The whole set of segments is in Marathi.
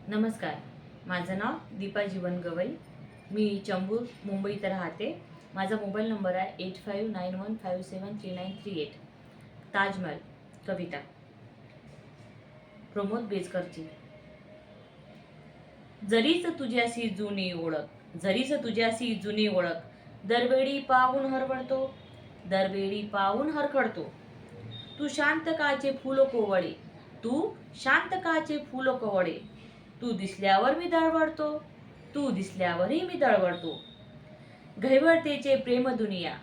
नमस्कार. माझं नाव दीपा जीवन गवई. मी चंबूर मुंबई इथं राहते. माझा मोबाईल नंबर आहे 8591573938. ताजमहल कविता प्रमोद बेजकरची. जरीच तुझ्याशी जुनी ओळख, जरीच तुझ्याशी जुनी ओळख, दरवेळी पाहून हरवळतो, दरवेळी पाहून हरखडतो. तू शांत काचे फूल कोवळे, तू शांत काचे फूल कोवळे, तू दिसल्यावर मी दळवळतो, तू दिसल्यावरही मी दळवळतो. गहिवळतेचे प्रेम दुनिया,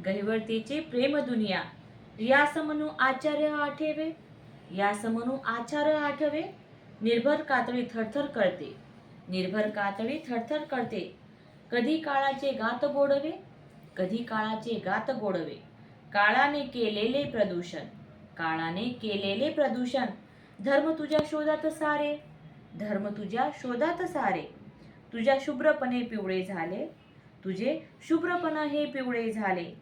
गहिवळतेचे प्रेम दुनिया, यास म्हणू आचार्य आठवे, यास म्हणू आचार्य आठवे. निर्भर कातळी थरथर कळते, निर्भर कातळी थरथर कळते. कधी काळाचे गात गोडवे, कधी काळाचे गात गोडवे. काळाने केलेले प्रदूषण, काळाने केलेले प्रदूषण. धर्म तुझ्या शोधात सारे, धर्म तुझ्या शोधात सारे. तुझ्या शुभ्रपणे पिवळे झाले, तुझे शुभ्रपणा हे पिवळे झाले.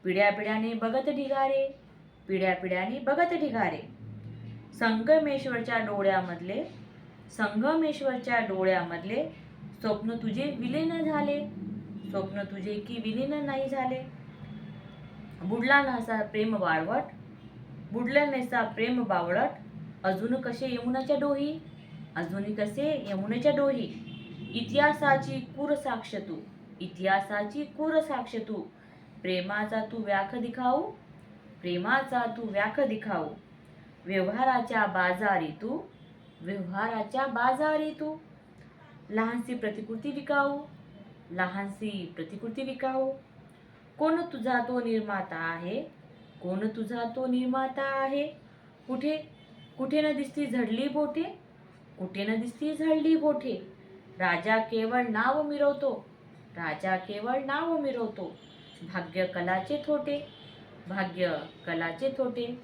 पिढ्या पिढ्याने बघत ढिगारे, पिढ्या पिढ्याने बघत ढिगारे. संगमेश्वरच्या डोळ्यामधले, संगमेश्वरच्या डोळ्यामधले स्वप्न तुझे विलीन झाले, स्वप्न तुझे की विलीन नाही झाले. बुडला नासा प्रेम वाळवट, बुडला नसा प्रेम बावळट. अजून कसे यमुनाच्या डोही, अजून कसे यमुनेच्या डोही. इतिहासाची कूर साक्ष तू, इतिहासाची कूर साक्ष तू. प्रेमाचा तू व्याख दिखाऊ, प्रेमाचा तू व्याख दिखाऊ. व्यवहाराच्या बाजारी तू, व्यवहाराच्या बाजारी तू. लहानसी प्रतिकृती विकाऊ, लहानसी प्रतिकृती विकाऊ. कोण तुझा तो निर्माता आहे, कोण तुझा तो निर्माता आहे. कुठे कुठे न दिसती झडली बोटे, कुठे न दिसती झडली बोटे. राजा केवळ नाव मिरवतो, राजा केवळ नाव मिरवतो. भाग्य कलाचे थोटे, भाग्य कलाचे थोटे.